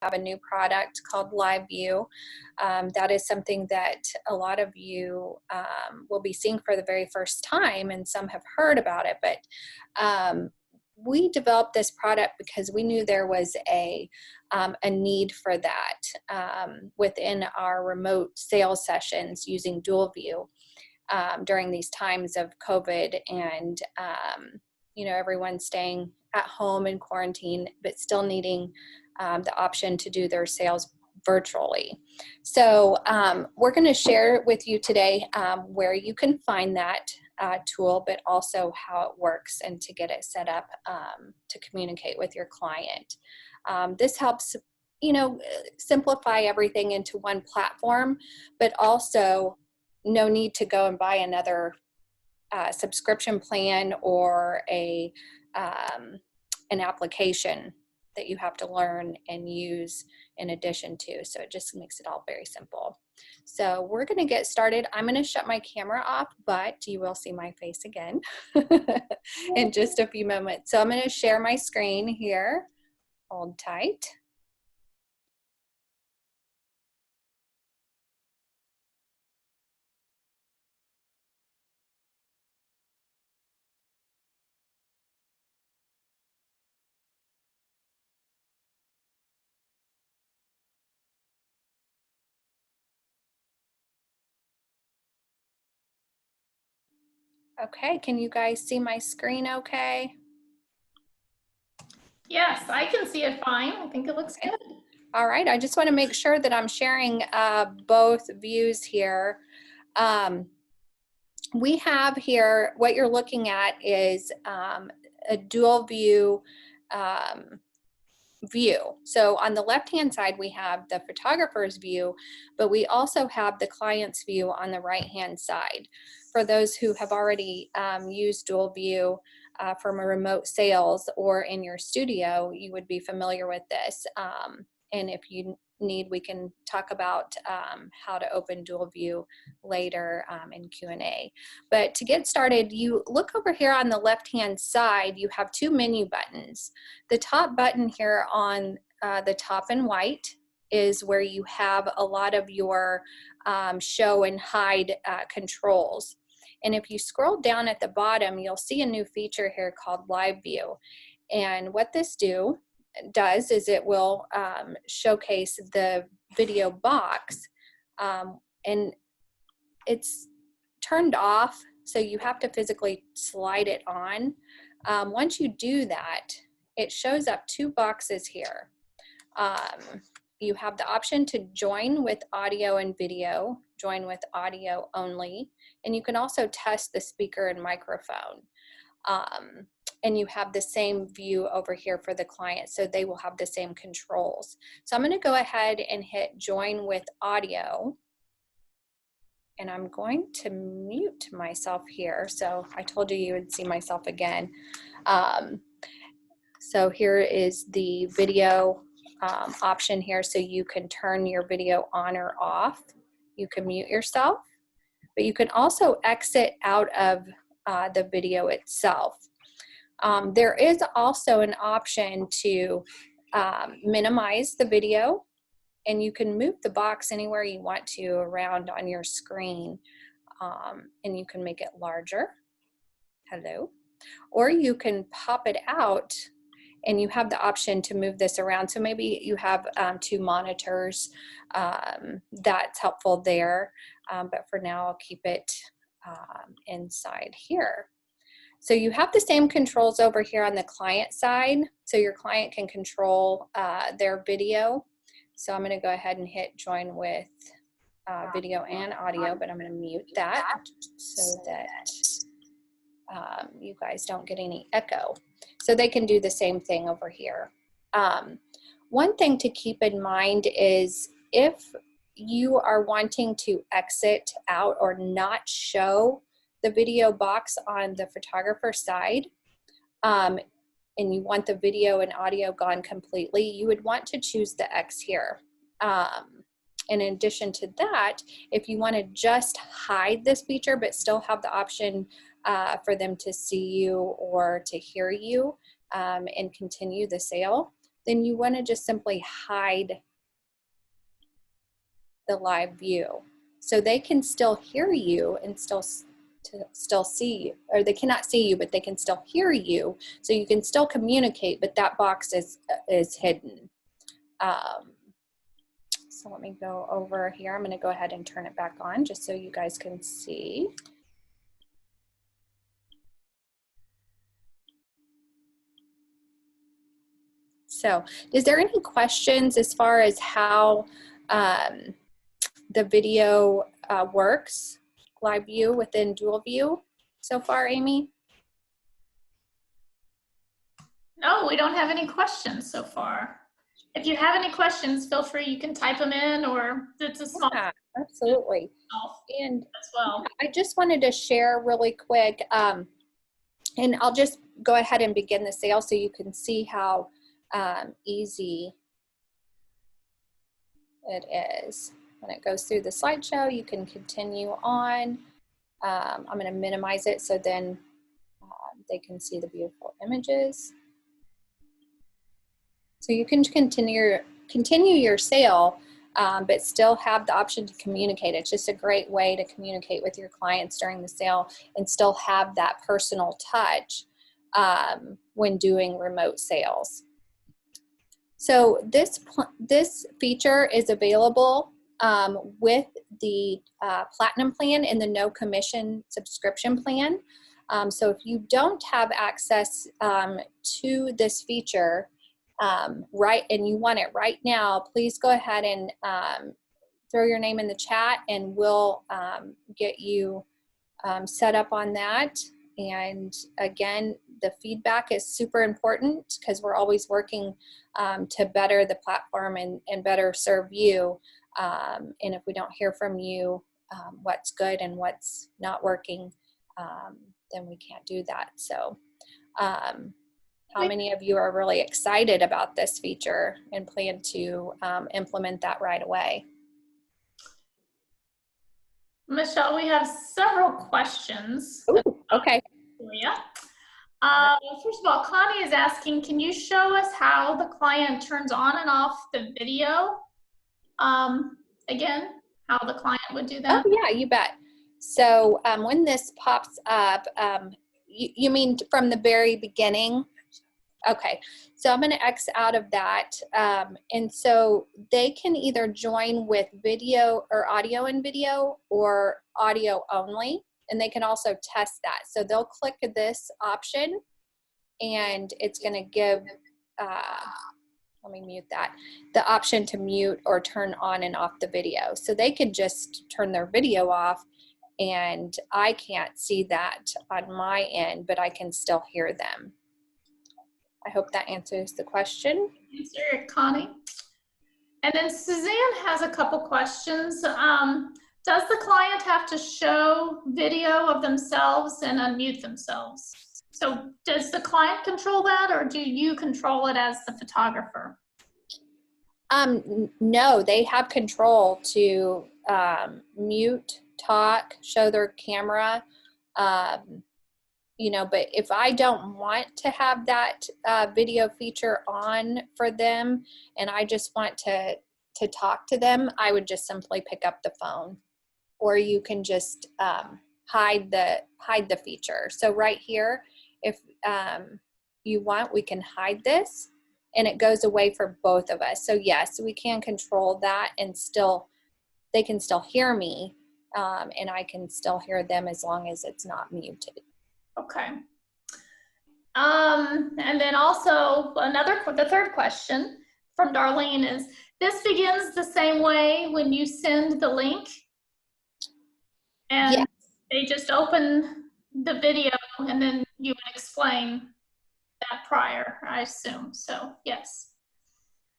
have a new product called LiveVu. That is something that a lot of you will be seeing for the very first time, and some have heard about it, but we developed this product because we knew there was a need for that within our remote sales sessions using DualVu during these times of COVID and you know, everyone staying at home in quarantine, but still needing the option to do their sales virtually. So we're going to share with you today where you can find that tool, but also how it works and to get it set up to communicate with your client. This helps, you know, simplify everything into one platform, but also no need to go and buy another subscription plan or an application that you have to learn and use in addition to. So it just makes it all very simple. So we're going to get started. I'm going to shut my camera off, but you will see my face again in just a few moments. So I'm going to share my screen here. Hold tight. Okay, can you guys see my screen okay? Yes, I can see it fine. I think it looks good. All right, I just want to make sure that I'm sharing both views here. We have here, what you're looking at is a dual view view. So on the left-hand side, we have the photographer's view, but we also have the client's view on the right-hand side. For those who have already used dual view from a remote sales or in your studio, you would be familiar with this. And if you need, we can talk about how to open dual view later in Q&A. But to get started, you look over here on the left-hand side, you have two menu buttons. The top button here on the top in white is where you have a lot of your show and hide controls. And if you scroll down at the bottom, you'll see a new feature here called LiveVu. And what this does is it will showcase the video box, and it's turned off, so you have to physically slide it on. Once you do that, it shows up two boxes here. You have the option to join with audio and video, join with audio only, and you can also test the speaker and microphone. And you have the same view over here for the client, so they will have the same controls. So I'm going to go ahead and hit join with audio, and I'm going to mute myself here. So I told you you would see myself again. So here is the video option here, so you can turn your video on or off. You can mute yourself, but you can also exit out of the video itself. There is also an option to minimize the video, and you can move the box anywhere you want to around on your screen, and you can make it larger. Hello. Or you can pop it out, and you have the option to move this around. So maybe you have two monitors. That's helpful there, but for now I'll keep it inside here. So you have the same controls over here on the client side, so your client can control their video. So I'm going to go ahead and hit join with video and audio, but I'm going to mute that so that you guys don't get any echo. So they can do the same thing over here. One thing to keep in mind is if you are wanting to exit out or not show the video box on the photographer side, and you want the video and audio gone completely, you would want to choose the X here. In addition to that, if you want to just hide this feature but still have the option for them to see you or to hear you and continue the sale, then you want to just simply hide the live view. So they can still hear you and still see, or they cannot see you, but they can still hear you. So you can still communicate, but that box is hidden. So let me go over here. I'm going to go ahead and turn it back on just so you guys can see. So is there any questions as far as how the video works, LiveVu within DualVu so far, Amy? No, we don't have any questions so far. If you have any questions, feel free. You can type them in, or it's a small. Yeah, absolutely. And as well. I just wanted to share really quick, and I'll just go ahead and begin the sale so you can see how easy it is. When it goes through the slideshow, you can continue on. I'm going to minimize it so then they can see the beautiful images. So you can continue your sale, but still have the option to communicate. It's just a great way to communicate with your clients during the sale and still have that personal touch when doing remote sales. So this feature is available with the Platinum plan and the no commission subscription plan. So if you don't have access to this feature, and you want it right now, please go ahead and throw your name in the chat and we'll get you set up on that. And again, the feedback is super important because we're always working to better the platform and better serve you. And if we don't hear from you what's good and what's not working, then we can't do that. So how many of you are really excited about this feature and plan to implement that right away? Michelle, we have several questions. Ooh, okay. For you. First of all, Connie is asking, can you show us how the client turns on and off the video? Again, how the client would do that? Oh, yeah, you bet. So when this pops up, you mean from the very beginning? Okay, so I'm going to X out of that. And so they can either join with video or audio and video or audio only. And they can also test that. So they'll click this option and it's going to give, let me mute that, the option to mute or turn on and off the video. So they could just turn their video off and I can't see that on my end, but I can still hear them. I hope that answers the question. Answer it, Connie. And then Suzanne has a couple questions. Does the client have to show video of themselves and unmute themselves? So does the client control that or do you control it as the photographer? No, they have control to mute, talk, show their camera, you know, but if I don't want to have that video feature on for them and I just want to talk to them, I would just simply pick up the phone, or you can just hide the feature. So right here, if you want, we can hide this and it goes away for both of us. So yes, we can control that and still, they can still hear me and I can still hear them as long as it's not muted. Okay. And then also the third question from Darlene is, this begins the same way when you send the link and yes, they just open the video and then you would explain that prior, I assume. So yes.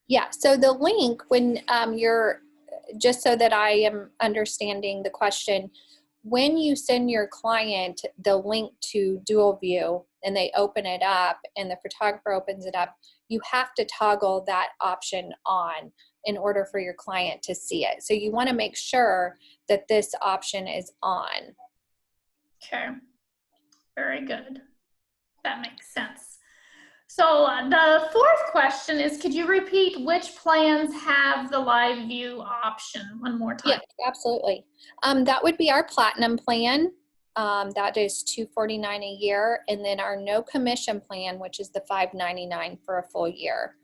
Yeah, so the link when just so that I am understanding the question, when you send your client the link to DualVu and they open it up and the photographer opens it up, you have to toggle that option on in order for your client to see it. So you want to make sure that this option is on. Okay, very good. That makes sense. So the fourth question is, could you repeat which plans have the LiveVu option one more time? Yeah, absolutely. That would be our platinum plan. That is $249 a year, and then our no commission plan, which is the $599 for a full year.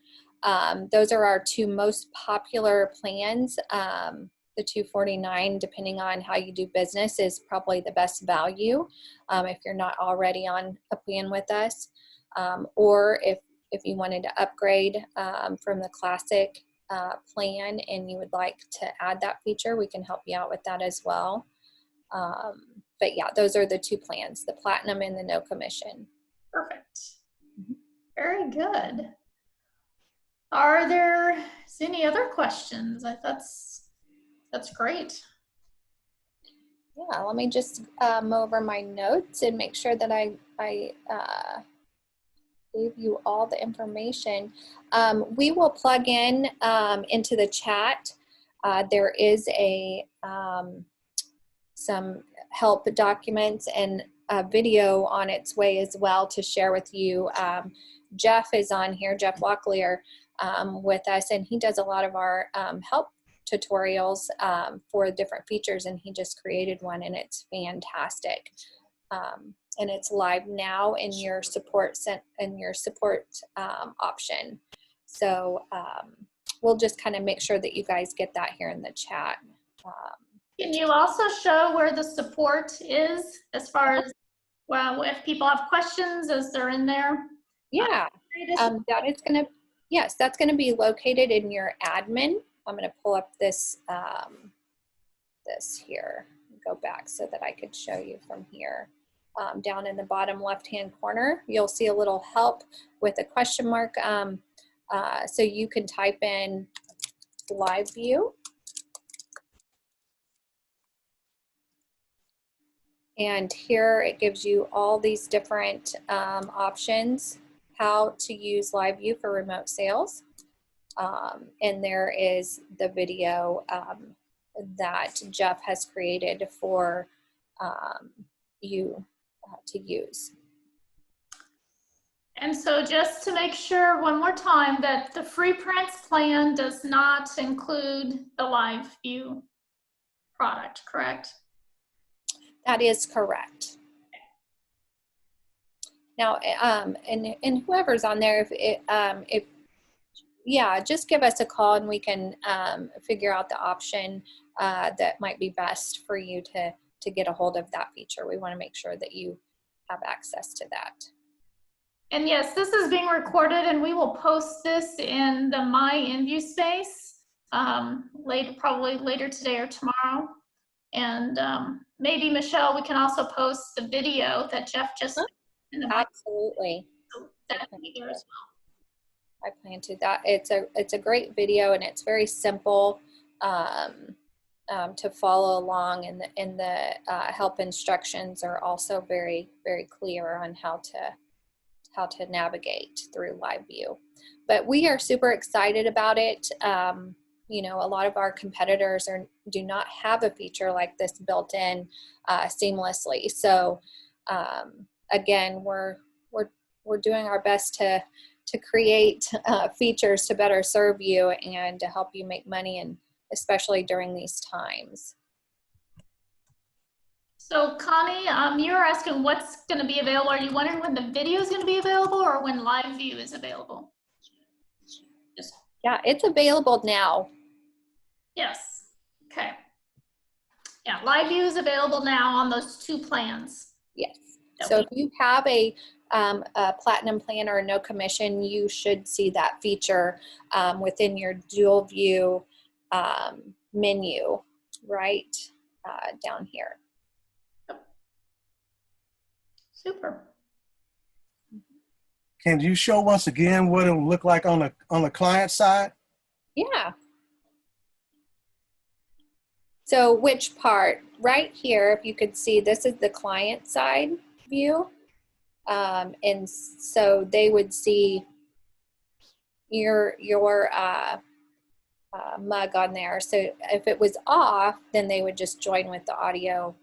Those are our two most popular plans. The $249, depending on how you do business, is probably the best value if you're not already on a plan with us, or if you wanted to upgrade from the classic plan and you would like to add that feature, we can help you out with that as well. But yeah, those are the two plans, the platinum and the no commission. Perfect. Very good. Are there any other questions? That's great. Yeah, let me just go over my notes and make sure that I gave you all the information. We will plug in into the chat. There is some help documents and a video on its way as well to share with you. Jeff is on here, Jeff Locklear, with us, and he does a lot of our help tutorials for different features, and he just created one, and it's fantastic. And it's live now in your support option. So we'll just kind of make sure that you guys get that here in the chat. Can you also show where the support is as far as, well, if people have questions as they're in there? Yeah, that is going to, yes, that's going to be located in your admin. I'm going to pull up this, this here, go back so that I could show you from here. Down in the bottom left-hand corner, you'll see a little help with a question mark. So you can type in LiveVu. And here it gives you all these different options, how to use LiveVu for remote sales. And there is the video that Jeff has created for you to use. And so just to make sure one more time that the free prints plan does not include the LiveVu product, correct? That is correct. Now, and whoever's on there, if yeah, just give us a call and we can figure out the option that might be best for you to get a hold of that feature. We want to make sure that you have access to that. And yes, this is being recorded, and we will post this in the My InView space probably later today or tomorrow. And maybe, Michelle, we can also post the video that Jeff just in the absolutely. so that can be there as well. I plan to. That it's a great video, and it's very simple to follow along, and the help instructions are also very, very clear on how to navigate through LiveVu. But we are super excited about it. You know, a lot of our competitors do not have a feature like this built in seamlessly. So again, we're doing our best to create features to better serve you and to help you make money, and especially during these times. So Connie, you were asking what's going to be available. Are you wondering when the video is going to be available or when LiveVu is available? Yeah, it's available now. Yes. Okay. Yeah, LiveVu is available now on those two plans. Yes. So if you have a platinum plan or a no commission, you should see that feature within your dual view menu right down here. Super. Can you show once again what it will look like on the client side? Yeah. So which part? Right here, if you could see, this is the client side view. And so they would see your mug on there. So if it was off, then they would just join with the audio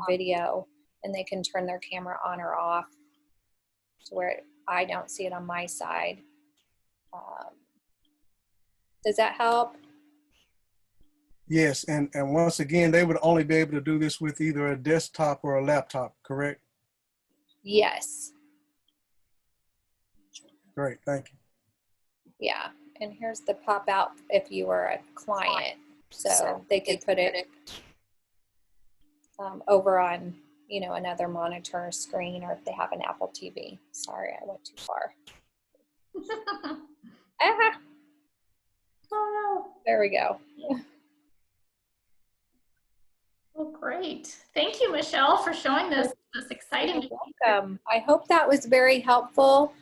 video, and they can turn their camera on or off to where I don't see it on my side. Does that help? Yes, and once again, they would only be able to do this with either a desktop or a laptop, correct? Yes. Great, thank you. Yeah, and here's the pop out if you were a client. So they could put it over on, you know, another monitor screen, or if they have an Apple TV. Sorry, I went too far. Ah, Oh, there we go. no. Well, great. Thank you, Michelle, for showing this exciting. You're welcome. I hope that was very helpful.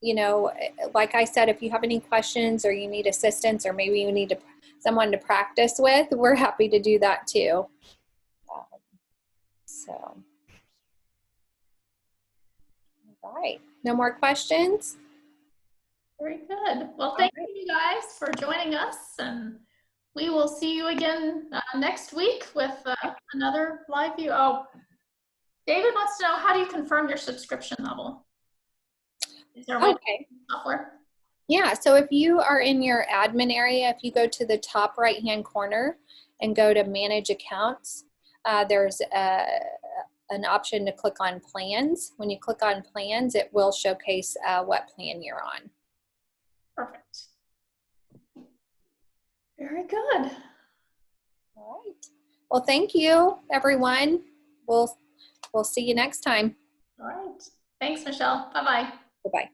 You know, like I said, if you have any questions or you need assistance, or maybe you need someone to practice with, we're happy to do that too. So, all right. No more questions? Very good. Well, thank you guys for joining us, and we will see you again next week with another LiveVu. Oh, David wants to know, how do you confirm your subscription level? Is there a way to use software? Yeah, so if you are in your admin area, if you go to the top right-hand corner and go to Manage Accounts, there's an option to click on Plans. When you click on Plans, it will showcase what plan you're on. Perfect. Very good. All right. Well, thank you, everyone. We'll see you next time. All right. Thanks, Michelle. Bye-bye. Bye-bye.